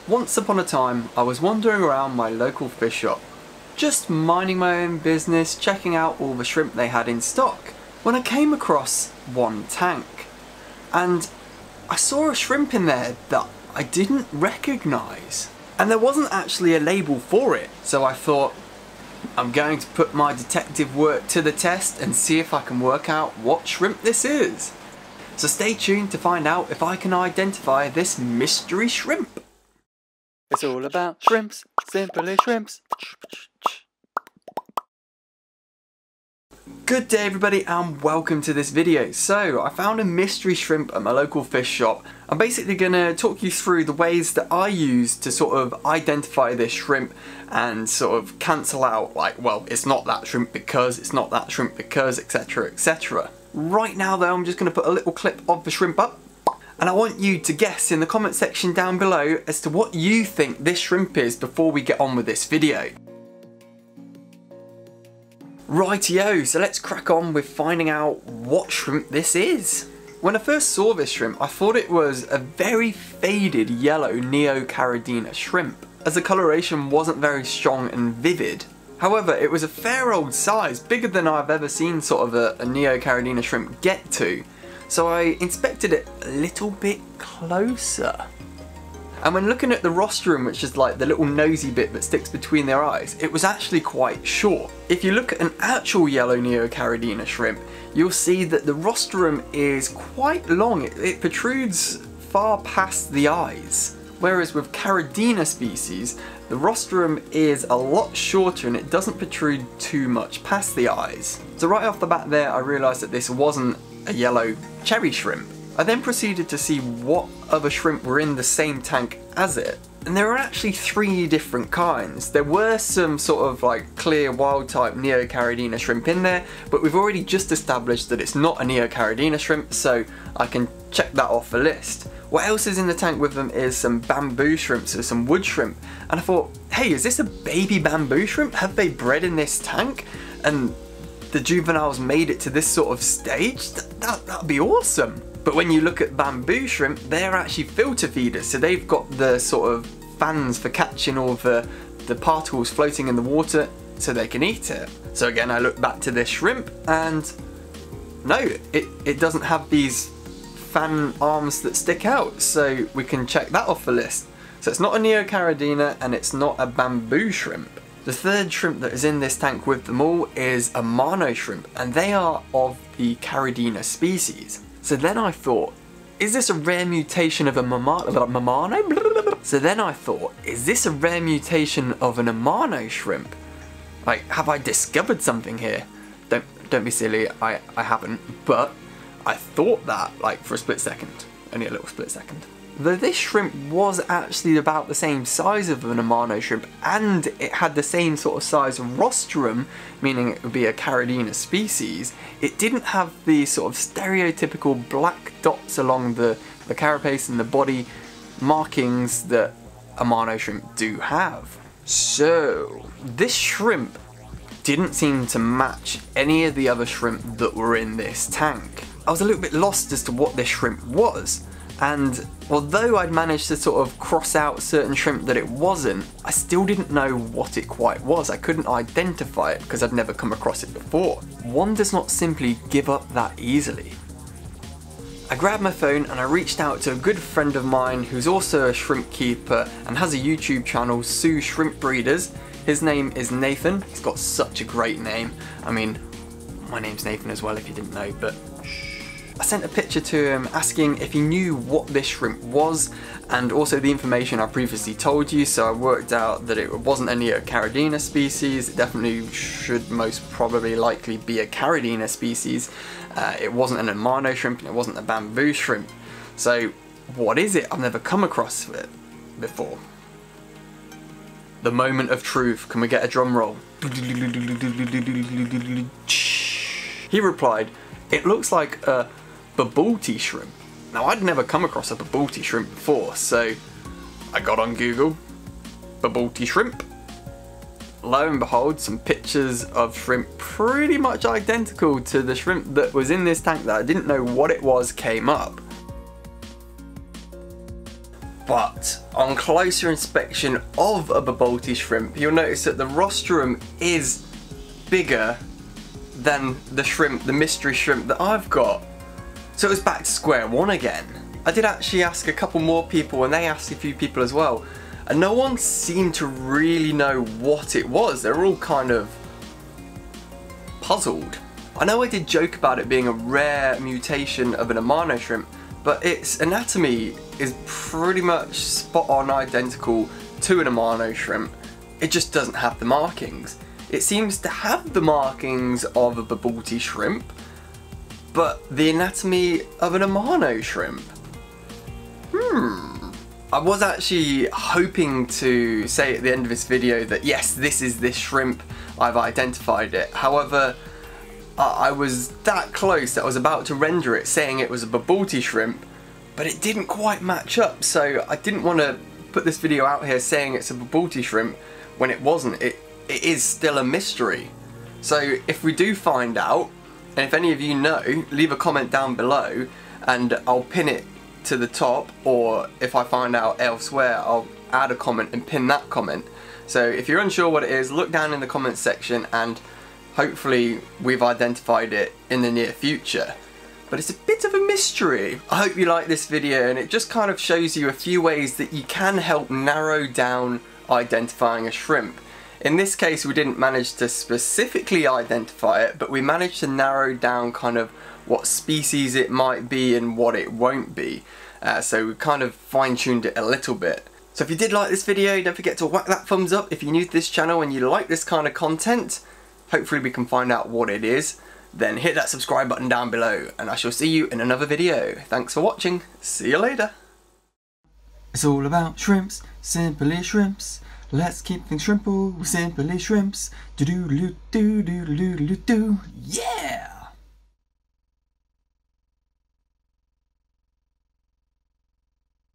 Once upon a time, I was wandering around my local fish shop, just minding my own business, checking out all the shrimp they had in stock, when I came across one tank. And I saw a shrimp in there that I didn't recognise. And there wasn't actually a label for it, so I thought, I'm going to put my detective work to the test and see if I can work out what shrimp this is. So stay tuned to find out if I can identify this mystery shrimp. It's all about shrimps, simply shrimps. Good day everybody and welcome to this video. So I found a mystery shrimp at my local fish shop. I'm basically going to talk you through the ways that I use to sort of identify this shrimp and sort of cancel out like, well, it's not that shrimp because, it's not that shrimp because, etc, etc. Right now though, I'm just going to put a little clip of the shrimp up. And I want you to guess in the comment section down below as to what you think this shrimp is before we get on with this video. Rightio, so let's crack on with finding out what shrimp this is. When I first saw this shrimp, I thought it was a very faded yellow NEOCARIDINA shrimp, as the coloration wasn't very strong and vivid. However, it was a fair old size, bigger than I've ever seen sort of a NEOCARIDINA shrimp get to. So I inspected it a little bit closer. And when looking at the rostrum, which is like the little nosy bit that sticks between their eyes, it was actually quite short. If you look at an actual yellow NEOCARIDINA shrimp, you'll see that the rostrum is quite long. It protrudes far past the eyes. Whereas with Caridina species, the rostrum is a lot shorter and it doesn't protrude too much past the eyes. So right off the bat there, I realised that this wasn't a yellow cherry shrimp. I then proceeded to see what other shrimp were in the same tank as it, and there were actually 3 different kinds. There were some sort of like clear wild type NEOCARIDINA shrimp in there, but we've already just established that it's not a NEOCARIDINA shrimp, so I can check that off the list. What else is in the tank with them is some bamboo shrimp, so some wood shrimp, and I thought, hey, is this a baby bamboo shrimp? Have they bred in this tank? And the juveniles made it to this sort of stage? That'd be awesome. But when you look at bamboo shrimp, they're actually filter feeders, so they've got the sort of fans for catching all the particles floating in the water so they can eat it. So again, I look back to this shrimp and no, it doesn't have these fan arms that stick out, so we can check that off the list. So it's not a NEOCARIDINA and it's not a bamboo shrimp. The third shrimp that is in this tank with them all is AMANO shrimp, and they are of the Caridina species. So then I thought, is this a rare mutation of a AMANO? So then I thought, is this a rare mutation of an AMANO shrimp? Like, have I discovered something here? Don't be silly, I haven't, but I thought that, like, for a split second. Only a little split second. Though this shrimp was actually about the same size of an AMANO shrimp, and it had the same sort of size rostrum, meaning it would be a Caridina species, it didn't have the sort of stereotypical black dots along the carapace and the body markings that AMANO shrimp do have. So, this shrimp didn't seem to match any of the other shrimp that were in this tank. I was a little bit lost as to what this shrimp was. And although I'd managed to sort of cross out certain shrimp that it wasn't, I still didn't know what it quite was. I couldn't identify it because I'd never come across it before. One does not simply give up that easily. I grabbed my phone and I reached out to a good friend of mine who's also a shrimp keeper and has a YouTube channel, Sue Shrimp Breeders. His name is Nathan. He's got such a great name. I mean, my name's Nathan as well if you didn't know, but I sent a picture to him asking if he knew what this shrimp was and also the information I previously told you, so I worked out that it wasn't a NEOCARIDINA species. It definitely should most probably likely be a Caridina species. It wasn't an AMANO shrimp and it wasn't a bamboo shrimp. So what is it? I've never come across it before. The moment of truth. Can we get a drum roll? He replied, it looks like a babulti shrimp. Now I'd never come across a babulti shrimp before, so I got on Google, babulti shrimp. Lo and behold, some pictures of shrimp pretty much identical to the shrimp that was in this tank that I didn't know what it was came up. But on closer inspection of a Bobolti shrimp, you'll notice that the rostrum is bigger than the shrimp, the mystery shrimp that I've got. So it was back to square one again. I did actually ask a couple more people, and they asked a few people as well, and no one seemed to really know what it was. They were all kind of puzzled. I know I did joke about it being a rare mutation of an AMANO shrimp, but its anatomy is pretty much spot on identical to an AMANO shrimp. It just doesn't have the markings. It seems to have the markings of a Bobolti shrimp, but the anatomy of an AMANO shrimp. I was actually hoping to say at the end of this video that yes, this is this shrimp, I've identified it. However, I was that close that I was about to render it saying it was a Bobolti shrimp, but it didn't quite match up, so I didn't want to put this video out here saying it's a Bobolti shrimp when it wasn't. It is still a mystery. So if we do find out, and if any of you know, leave a comment down below and I'll pin it to the top, or if I find out elsewhere I'll add a comment and pin that comment. So if you're unsure what it is, look down in the comments section and hopefully we've identified it in the near future. But it's a bit of a mystery. I hope you like this video, and it just kind of shows you a few ways that you can help narrow down identifying a shrimp. In this case we didn't manage to specifically identify it, but we managed to narrow down kind of what species it might be and what it won't be. So we kind of fine-tuned it a little bit. So if you did like this video, don't forget to whack that thumbs up if you're new to this channel and you like this kind of content. Hopefully we can find out what it is. Then hit that subscribe button down below, and I shall see you in another video. Thanks for watching. See you later. It's all about shrimps, simply shrimps. Let's keep things shrimple with simply shrimps. Do do do do do do do do. Yeah.